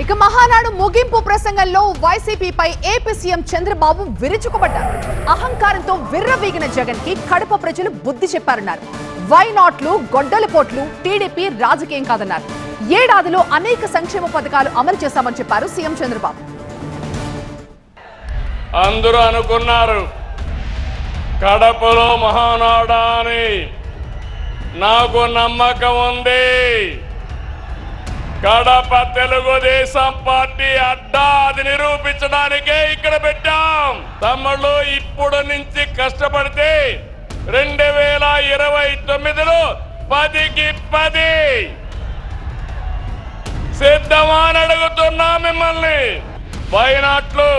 ఇక మహానాడు ముగింపు ప్రసంగంలో వైసీపీపై ఏపీ సీఎం చంద్రబాబు విరుచుకుపడ్డారు. అహంకారంతో విర్రవీగిన జగన్ కి కడప ప్రజలు బుద్ధి చెప్పారన్నారు. వై నాట్లు, గొడ్డలిపోట్లు టీడీపీ రాజకీయం కాదన్నారు. ఏడాదిలో అనేక సంక్షేమ పథకాలు అమలు చేశామని చెప్పారు సీఎం చంద్రబాబు. అందరూ అనుకున్నారు కడపలో మహానాడు అని. నాకు నమ్మకం ఉంది. కడప తెలుగుదేశం పార్టీ అడ్డా అది నిరూపించడానికే ఇక్కడ పెట్టాం. తమ్ముళ్ళు ఇప్పుడు నుంచి కష్టపడితే 2029లో 10కి 10 సిద్ధమా అని అడుగుతున్నా మిమ్మల్ని. వైనాట్లు,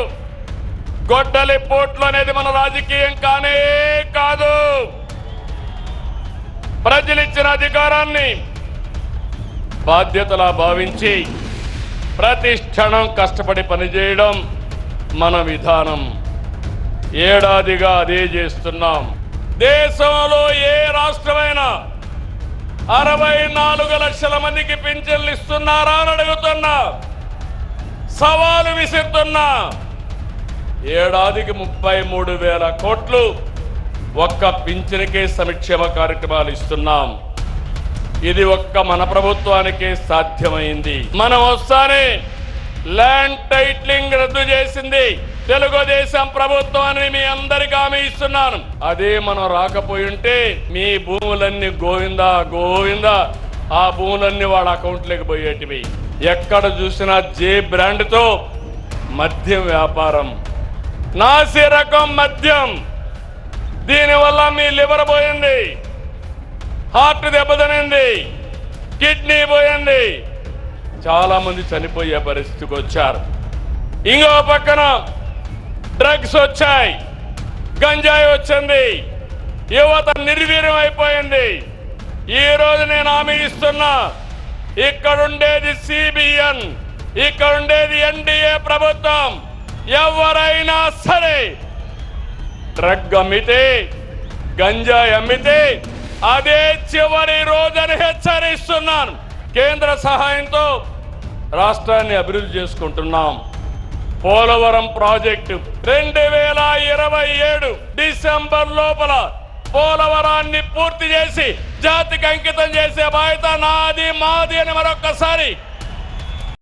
గొడ్డలి పోట్లు అనేది మన రాజకీయం కానే కాదు. ప్రజలిచ్చిన అధికారాన్ని బాధ్యతలా భావించి ప్రతి క్షణం కష్టపడి పనిచేయడం మన విధానం. ఏడాదిగా అదే చేస్తున్నాం. దేశంలో ఏ రాష్ట్రమైనా 64 లక్షల మందికి పింఛన్లు ఇస్తున్నారా అని అడుగుతున్నా. సవాలు విసురుతున్నా. ఏడాదికి 33,000 కోట్లు ఒక్క పింఛన్కే సంక్షేమ కార్యక్రమాలు ఇస్తున్నాం. ఇది ఒక్క మన ప్రభుత్వానికే సాధ్యమైంది. మనం వస్తానే ల్యాండ్ టైటిలింగ్ రద్దు చేసింది తెలుగుదేశం ప్రభుత్వం అని మీ అందరికీ హామీ ఇస్తున్నాను. అదే మనం రాకపోయి ఉంటే మీ భూములన్నీ గోవిందా గోవిందా, ఆ భూములన్నీ వాళ్ళ అకౌంట్లోకి పోయేటివి. ఎక్కడ చూసినా జే బ్రాండ్తో మద్యం వ్యాపారం, నాసి రకం మద్యం. దీనివల్ల మీ లివర్ పోయింది, హార్ట్ దెబ్బతినింది, కిడ్నీ పోయింది, చాలా మంది చనిపోయే పరిస్థితికి వచ్చారు. ఇంకో పక్కన డ్రగ్స్ వచ్చాయి, గంజాయి వచ్చింది, యువత నిర్వీర్యం అయిపోయింది. ఈ రోజు నేను హామీ ఇస్తున్నా, ఇక్కడుండేది సిబిఎన్, ఇక్కడుండేది ఎన్డీఏ ప్రభుత్వం. ఎవరైనా సరే డ్రగ్ అమ్మితే, గంజాయి అమ్మితే అదే చివరి రోజని హెచ్చరిస్తున్నాను. కేంద్ర సహాయంతో రాష్ట్రాన్ని అభివృద్ధి చేసుకుంటున్నాం. పోలవరం ప్రాజెక్టు 2027 డిసెంబర్ లోపల పోలవరాన్ని పూర్తి చేసి జాతికి అంకితం చేసే బాధ్యత నాది, మాది అని మరొక్కసారి